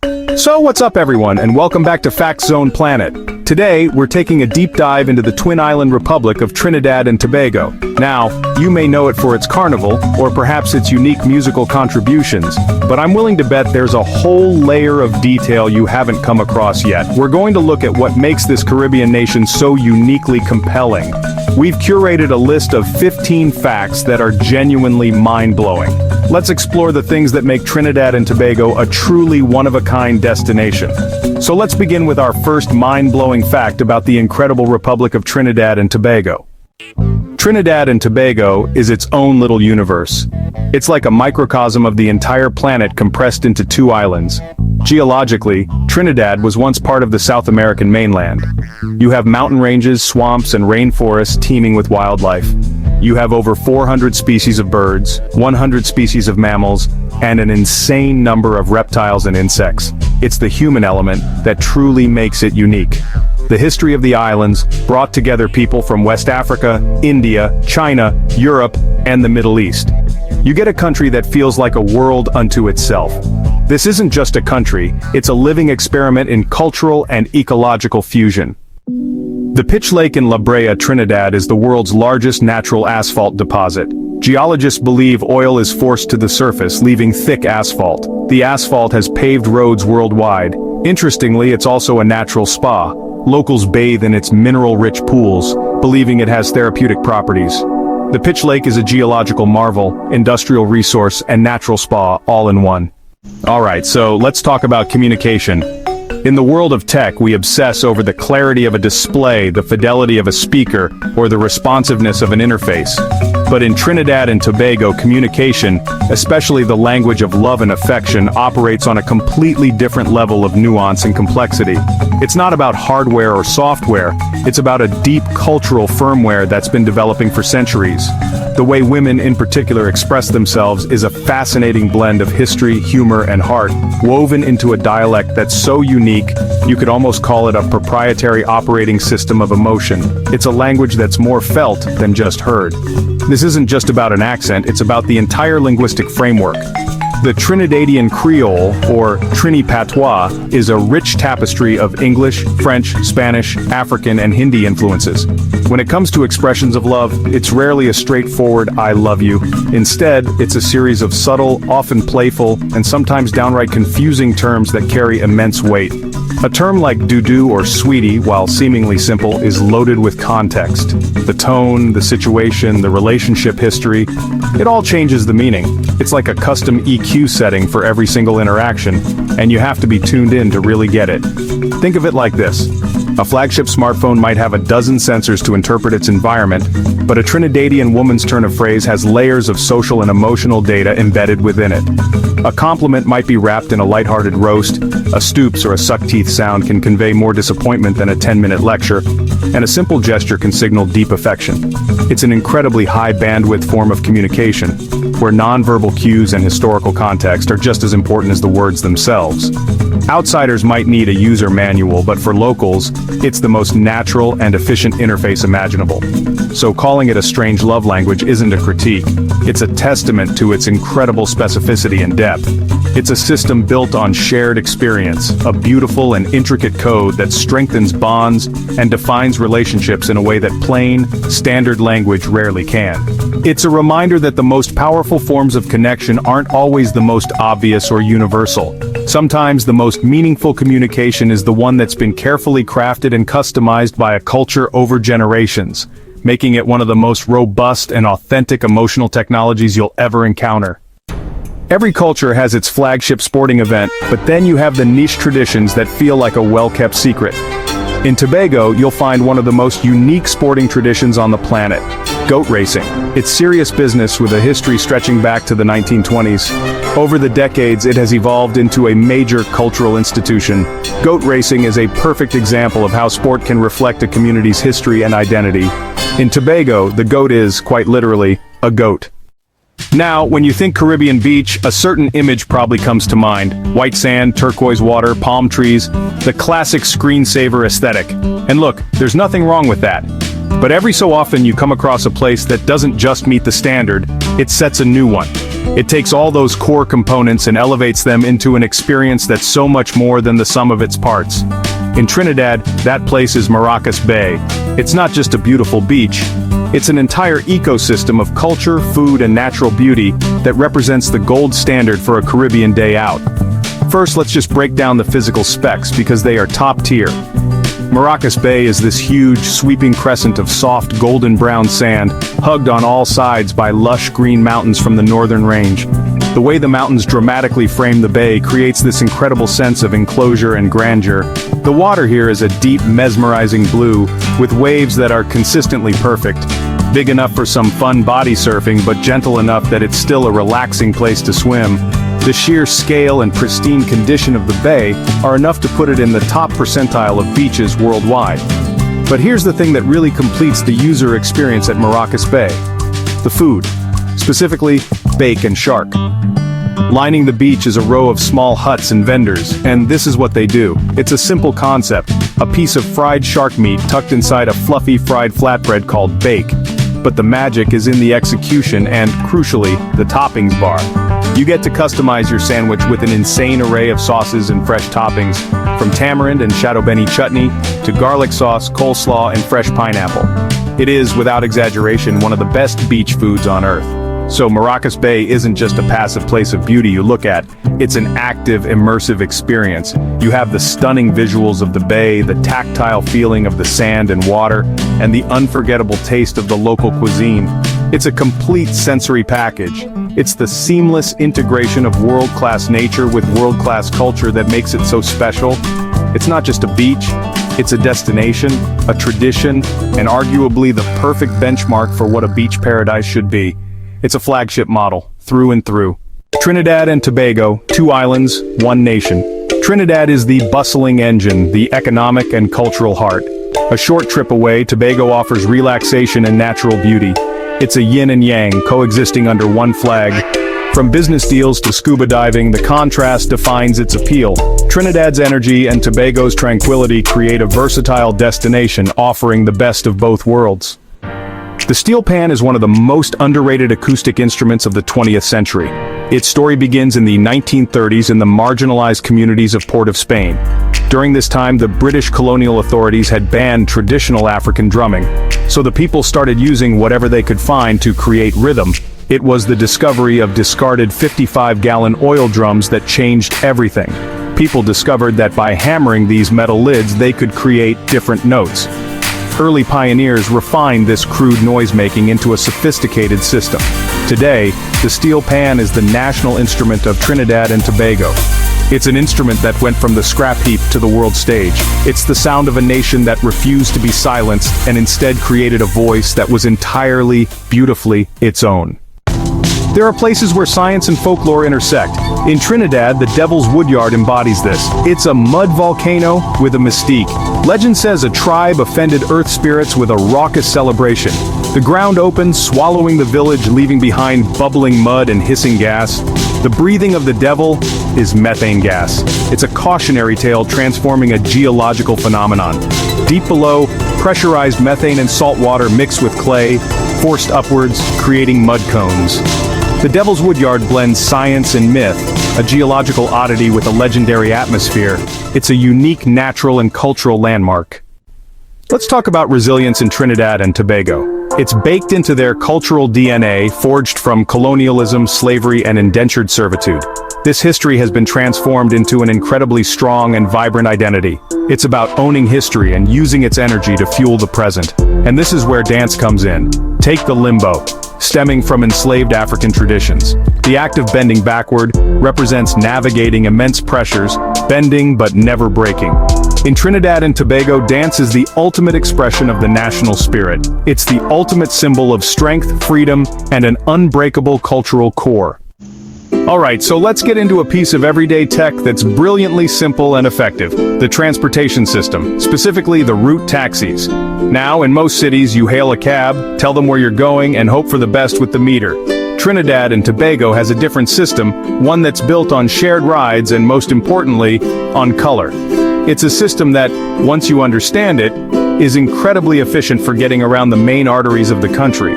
So what's up everyone, and welcome back to Fact Zone Planet. Today, we're taking a deep dive into the Twin Island Republic of Trinidad and Tobago. Now, you may know it for its carnival, or perhaps its unique musical contributions, but I'm willing to bet there's a whole layer of detail you haven't come across yet. We're going to look at what makes this Caribbean nation so uniquely compelling. We've curated a list of 15 facts that are genuinely mind-blowing. Let's explore the things that make Trinidad and Tobago a truly one-of-a-kind destination. So let's begin with our first mind-blowing fact about the incredible Republic of Trinidad and Tobago. Trinidad and Tobago is its own little universe. It's like a microcosm of the entire planet compressed into two islands. Geologically, Trinidad was once part of the South American mainland. You have mountain ranges, swamps, and rainforests teeming with wildlife. You have over 400 species of birds, 100 species of mammals, and an insane number of reptiles and insects. It's the human element that truly makes it unique. The history of the islands brought together people from West Africa, India, China, Europe, and the Middle East. You get a country that feels like a world unto itself. This isn't just a country, it's a living experiment in cultural and ecological fusion. The Pitch Lake in La Brea, Trinidad is the world's largest natural asphalt deposit. Geologists believe oil is forced to the surface, leaving thick asphalt. The asphalt has paved roads worldwide. Interestingly, it's also a natural spa. Locals bathe in its mineral-rich pools, believing it has therapeutic properties. The Pitch Lake is a geological marvel, industrial resource, and natural spa all in one. Alright, so let's talk about communication. In the world of tech, we obsess over the clarity of a display, the fidelity of a speaker, or the responsiveness of an interface. But in Trinidad and Tobago, communication, especially the language of love and affection, operates on a completely different level of nuance and complexity. It's not about hardware or software, it's about a deep cultural firmware that's been developing for centuries. The way women in particular express themselves is a fascinating blend of history, humor, and heart, woven into a dialect that's so unique, you could almost call it a proprietary operating system of emotion. It's a language that's more felt than just heard. This isn't just about an accent, it's about the entire linguistic framework. The Trinidadian Creole, or Trini Patois, is a rich tapestry of English, French, Spanish, African, and Hindi influences. When it comes to expressions of love, it's rarely a straightforward "I love you." Instead, it's a series of subtle, often playful, and sometimes downright confusing terms that carry immense weight. A term like doo-doo or sweetie, while seemingly simple, is loaded with context. The tone, the situation, the relationship history, it all changes the meaning. It's like a custom EQ setting for every single interaction, and you have to be tuned in to really get it. Think of it like this. A flagship smartphone might have a dozen sensors to interpret its environment, but a Trinidadian woman's turn of phrase has layers of social and emotional data embedded within it. A compliment might be wrapped in a lighthearted roast, a stoops or a suck-teeth sound can convey more disappointment than a 10-minute lecture, and a simple gesture can signal deep affection. It's an incredibly high-bandwidth form of communication, where nonverbal cues and historical context are just as important as the words themselves. Outsiders might need a user manual, but for locals, it's the most natural and efficient interface imaginable. So calling it a strange love language isn't a critique, it's a testament to its incredible specificity and depth. It's a system built on shared experience, a beautiful and intricate code that strengthens bonds and defines relationships in a way that plain, standard language rarely can. It's a reminder that the most powerful forms of connection aren't always the most obvious or universal. Sometimes the most meaningful communication is the one that's been carefully crafted and customized by a culture over generations, making it one of the most robust and authentic emotional technologies you'll ever encounter. Every culture has its flagship sporting event, but then you have the niche traditions that feel like a well-kept secret. In Tobago, you'll find one of the most unique sporting traditions on the planet: goat racing. It's serious business with a history stretching back to the 1920s. Over the decades, it has evolved into a major cultural institution. Goat racing is a perfect example of how sport can reflect a community's history and identity. In Tobago, the goat is, quite literally, a goat. Now, when you think Caribbean beach, a certain image probably comes to mind. White sand, turquoise water, palm trees, the classic screensaver aesthetic. And look, there's nothing wrong with that. But every so often you come across a place that doesn't just meet the standard, it sets a new one. It takes all those core components and elevates them into an experience that's so much more than the sum of its parts. In Trinidad, that place is Maracas Bay. It's not just a beautiful beach, it's an entire ecosystem of culture, food, and natural beauty that represents the gold standard for a Caribbean day out. First, let's just break down the physical specs because they are top tier. Maracas Bay is this huge, sweeping crescent of soft, golden-brown sand, hugged on all sides by lush green mountains from the northern range. The way the mountains dramatically frame the bay creates this incredible sense of enclosure and grandeur. The water here is a deep, mesmerizing blue, with waves that are consistently perfect. Big enough for some fun body surfing, but gentle enough that it's still a relaxing place to swim. The sheer scale and pristine condition of the bay are enough to put it in the top percentile of beaches worldwide. But here's the thing that really completes the user experience at Maracas Bay. The food. Specifically, bake and shark. Lining the beach is a row of small huts and vendors, and this is what they do. It's a simple concept, a piece of fried shark meat tucked inside a fluffy fried flatbread called bake. But the magic is in the execution and, crucially, the toppings bar. You get to customize your sandwich with an insane array of sauces and fresh toppings, from tamarind and shadow beni chutney, to garlic sauce, coleslaw, and fresh pineapple. It is, without exaggeration, one of the best beach foods on earth. So Maracas Bay isn't just a passive place of beauty you look at, it's an active, immersive experience. You have the stunning visuals of the bay, the tactile feeling of the sand and water, and the unforgettable taste of the local cuisine. It's a complete sensory package. It's the seamless integration of world-class nature with world-class culture that makes it so special. It's not just a beach, it's a destination, a tradition, and arguably the perfect benchmark for what a beach paradise should be. It's a flagship model, through and through. Trinidad and Tobago, 2 islands, 1 nation. Trinidad is the bustling engine, the economic and cultural heart. A short trip away, Tobago offers relaxation and natural beauty. It's a yin and yang, coexisting under one flag. From business deals to scuba diving, the contrast defines its appeal. Trinidad's energy and Tobago's tranquility create a versatile destination offering the best of both worlds. The steel pan is one of the most underrated acoustic instruments of the 20th century. Its story begins in the 1930s in the marginalized communities of Port of Spain. During this time, the British colonial authorities had banned traditional African drumming, so the people started using whatever they could find to create rhythm. It was the discovery of discarded 55-gallon oil drums that changed everything. People discovered that by hammering these metal lids, they could create different notes. Early pioneers refined this crude noise-making into a sophisticated system. Today, the steel pan is the national instrument of Trinidad and Tobago. It's an instrument that went from the scrap heap to the world stage. It's the sound of a nation that refused to be silenced and instead created a voice that was entirely, beautifully its own. There are places where science and folklore intersect. In Trinidad, the Devil's Woodyard embodies this. It's a mud volcano with a mystique. Legend says a tribe offended earth spirits with a raucous celebration. The ground opens, swallowing the village, leaving behind bubbling mud and hissing gas. The breathing of the devil is methane gas. It's a cautionary tale transforming a geological phenomenon. Deep below, pressurized methane and salt water mix with clay, forced upwards, creating mud cones. The Devil's Woodyard blends science and myth, a geological oddity with a legendary atmosphere. It's a unique natural and cultural landmark. Let's talk about resilience in Trinidad and Tobago. It's baked into their cultural DNA, forged from colonialism, slavery, and indentured servitude. This history has been transformed into an incredibly strong and vibrant identity. It's about owning history and using its energy to fuel the present. And this is where dance comes in. Take the limbo. Stemming from enslaved African traditions. The act of bending backward represents navigating immense pressures, bending but never breaking. In Trinidad and Tobago, dance is the ultimate expression of the national spirit. It's the ultimate symbol of strength, freedom, and an unbreakable cultural core. Alright, so let's get into a piece of everyday tech that's brilliantly simple and effective. The transportation system, specifically the route taxis. Now, in most cities, you hail a cab, tell them where you're going, and hope for the best with the meter. Trinidad and Tobago has a different system, one that's built on shared rides and, most importantly, on color. It's a system that, once you understand it, is incredibly efficient for getting around the main arteries of the country.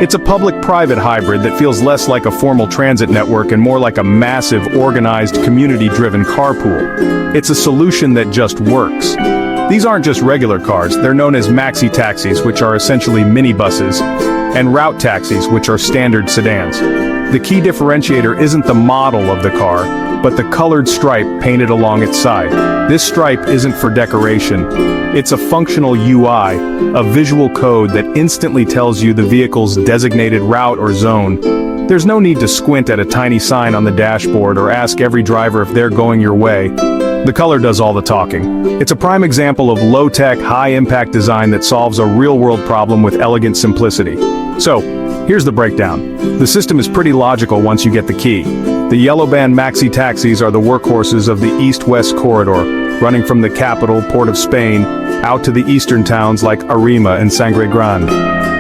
It's a public-private hybrid that feels less like a formal transit network and more like a massive, organized, community-driven carpool. It's a solution that just works. These aren't just regular cars, they're known as maxi taxis, which are essentially minibuses, and route taxis, which are standard sedans. The key differentiator isn't the model of the car, but the colored stripe painted along its side. This stripe isn't for decoration. It's a functional UI, a visual code that instantly tells you the vehicle's designated route or zone. There's no need to squint at a tiny sign on the dashboard or ask every driver if they're going your way. The color does all the talking. It's a prime example of low-tech, high-impact design that solves a real-world problem with elegant simplicity. So, here's the breakdown. The system is pretty logical once you get the key. The yellow band maxi taxis are the workhorses of the east-west corridor, running from the capital, Port of Spain, out to the eastern towns like Arima and Sangre Grande.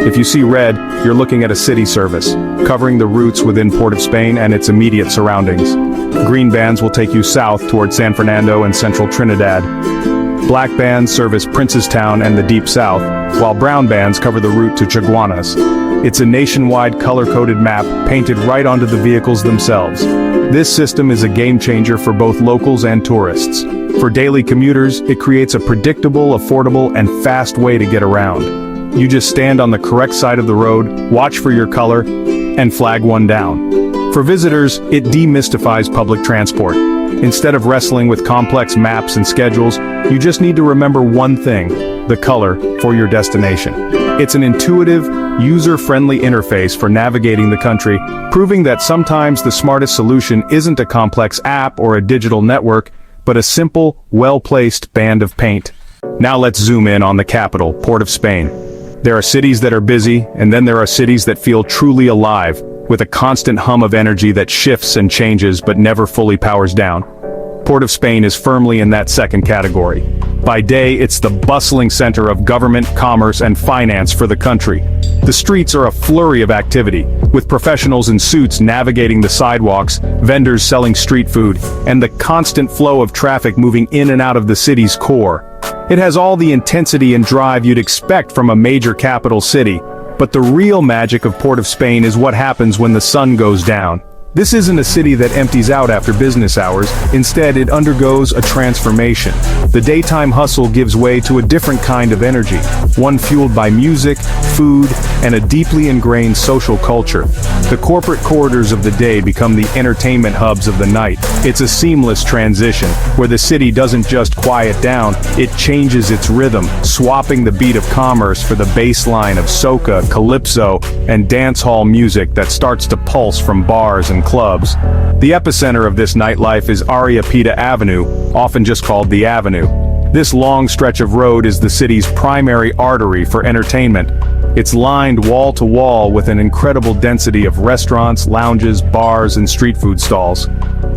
If you see red, you're looking at a city service, covering the routes within Port of Spain and its immediate surroundings. Green bands will take you south toward San Fernando and central Trinidad. Black bands service Princestown and the Deep South, while brown bands cover the route to Chaguanas. It's a nationwide color-coded map painted right onto the vehicles themselves. This system is a game-changer for both locals and tourists. For daily commuters, it creates a predictable, affordable, and fast way to get around. You just stand on the correct side of the road, watch for your color, and flag one down. For visitors, it demystifies public transport. Instead of wrestling with complex maps and schedules, you just need to remember one thing: the color for your destination. It's an intuitive, user-friendly interface for navigating the country, proving that sometimes the smartest solution isn't a complex app or a digital network, but a simple, well-placed band of paint. Now let's zoom in on the capital, Port of Spain. There are cities that are busy, and then there are cities that feel truly alive, with a constant hum of energy that shifts and changes but never fully powers down. Port of Spain is firmly in that second category. By day, it's the bustling center of government, commerce, and finance for the country. The streets are a flurry of activity, with professionals in suits navigating the sidewalks, vendors selling street food, and the constant flow of traffic moving in and out of the city's core. It has all the intensity and drive you'd expect from a major capital city. But the real magic of Port of Spain is what happens when the sun goes down. This isn't a city that empties out after business hours, instead it undergoes a transformation. The daytime hustle gives way to a different kind of energy, one fueled by music, food, and a deeply ingrained social culture. The corporate corridors of the day become the entertainment hubs of the night. It's a seamless transition, where the city doesn't just quiet down, it changes its rhythm, swapping the beat of commerce for the bass line of soca, calypso, and dance hall music that starts to pulse from bars and clubs. The epicenter of this nightlife is Areopita Avenue, often just called the Avenue. This long stretch of road is the city's primary artery for entertainment. It's lined wall to wall with an incredible density of restaurants, lounges, bars, and street food stalls.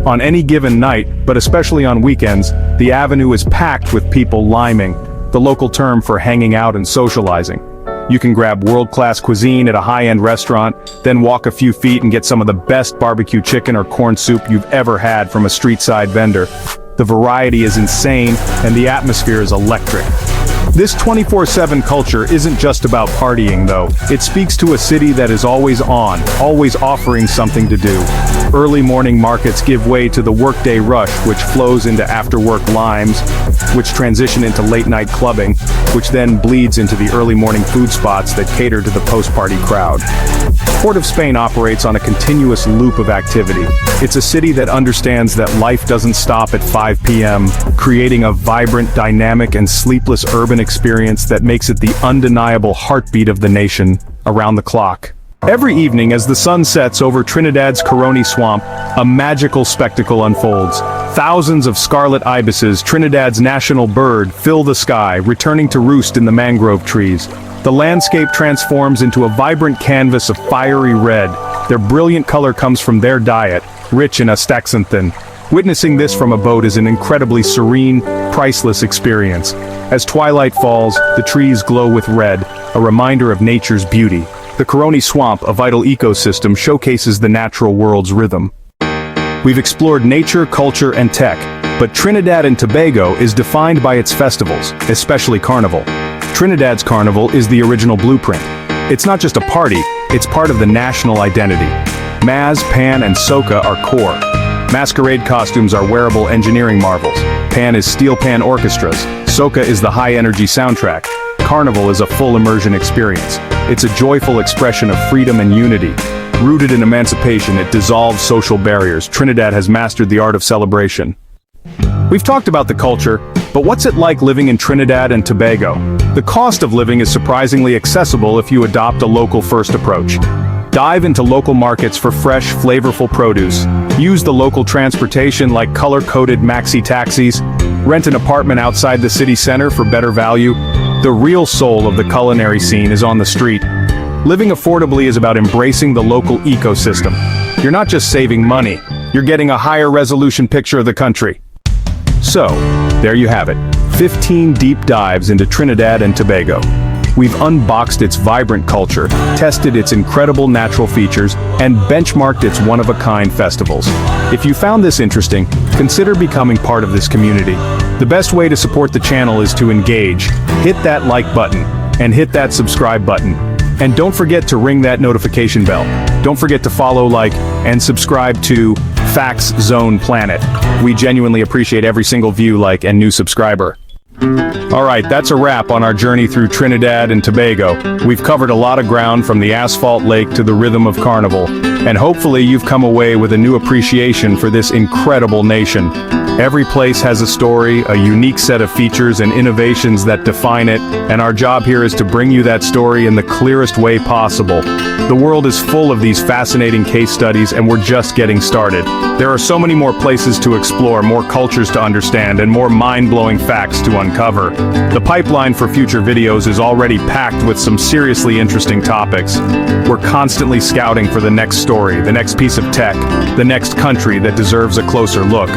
On any given night, but especially on weekends, the avenue is packed with people liming, the local term for hanging out and socializing. You can grab world-class cuisine at a high-end restaurant, then walk a few feet and get some of the best barbecue chicken or corn soup you've ever had from a street-side vendor. The variety is insane, and the atmosphere is electric. This 24/7 culture isn't just about partying, though. It speaks to a city that is always on, always offering something to do. Early morning markets give way to the workday rush, which flows into after-work limes, which transition into late-night clubbing, which then bleeds into the early morning food spots that cater to the post-party crowd. Port of Spain operates on a continuous loop of activity. It's a city that understands that life doesn't stop at 5 p.m., creating a vibrant, dynamic, and sleepless urban experience that makes it the undeniable heartbeat of the nation, around the clock. Every evening as the sun sets over Trinidad's Coroni Swamp, a magical spectacle unfolds. Thousands of scarlet ibises, Trinidad's national bird, fill the sky, returning to roost in the mangrove trees. The landscape transforms into a vibrant canvas of fiery red. Their brilliant color comes from their diet, rich in astaxanthin. Witnessing this from a boat is an incredibly serene, priceless experience. As twilight falls, the trees glow with red, a reminder of nature's beauty. The Coroni Swamp, a vital ecosystem, showcases the natural world's rhythm. We've explored nature, culture, and tech, but Trinidad and Tobago is defined by its festivals, especially Carnival. Trinidad's Carnival is the original blueprint. It's not just a party, It's part of the national identity. Maz, Pan, and Soca are core. Masquerade costumes are wearable engineering marvels. Pan is steel pan orchestras. Soca is the high-energy soundtrack. Carnival is a full immersion experience. It's a joyful expression of freedom and unity. Rooted in emancipation, it dissolves social barriers. Trinidad has mastered the art of celebration. We've talked about the culture, but what's it like living in Trinidad and Tobago? The cost of living is surprisingly accessible if you adopt a local-first approach. Dive into local markets for fresh, flavorful produce. Use the local transportation like color-coded maxi taxis. Rent an apartment outside the city center for better value. The real soul of the culinary scene is on the street. Living affordably is about embracing the local ecosystem. You're not just saving money, you're getting a higher resolution picture of the country. So, there you have it. 15 deep dives into Trinidad and Tobago. We've unboxed its vibrant culture, tested its incredible natural features, and benchmarked its one-of-a-kind festivals. If you found this interesting, consider becoming part of this community. The best way to support the channel is to engage. Hit that like button, and hit that subscribe button. And don't forget to ring that notification bell. Don't forget to follow, like, and subscribe to Facts Zone Planet. We genuinely appreciate every single view, like, and new subscriber. Alright, that's a wrap on our journey through Trinidad and Tobago. We've covered a lot of ground from the asphalt lake to the rhythm of Carnival. And hopefully you've come away with a new appreciation for this incredible nation. Every place has a story, a unique set of features and innovations that define it, and our job here is to bring you that story in the clearest way possible. The world is full of these fascinating case studies, and we're just getting started. There are so many more places to explore, more cultures to understand, and more mind-blowing facts to uncover. The pipeline for future videos is already packed with some seriously interesting topics. We're constantly scouting for the next story, the next piece of tech, the next country that deserves a closer look.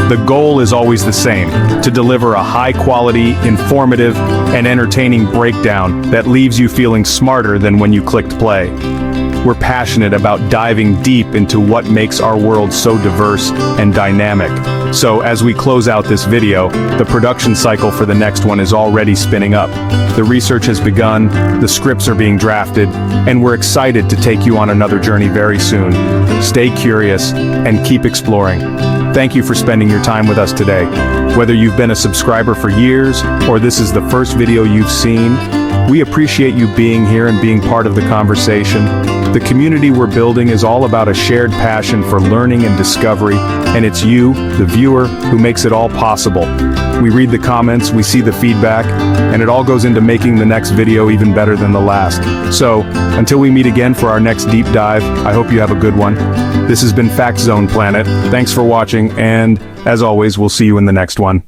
The goal is always the same, to deliver a high-quality, informative, and entertaining breakdown that leaves you feeling smarter than when you clicked play. We're passionate about diving deep into what makes our world so diverse and dynamic. So, as we close out this video, the production cycle for the next one is already spinning up. The research has begun, the scripts are being drafted, and we're excited to take you on another journey very soon. Stay curious, and keep exploring. Thank you for spending your time with us today. Whether you've been a subscriber for years, or this is the first video you've seen, we appreciate you being here and being part of the conversation. The community we're building is all about a shared passion for learning and discovery, and it's you, the viewer, who makes it all possible. We read the comments, we see the feedback, and it all goes into making the next video even better than the last. So, until we meet again for our next deep dive, I hope you have a good one. This has been Fact Zone Planet. Thanks for watching, and as always, we'll see you in the next one.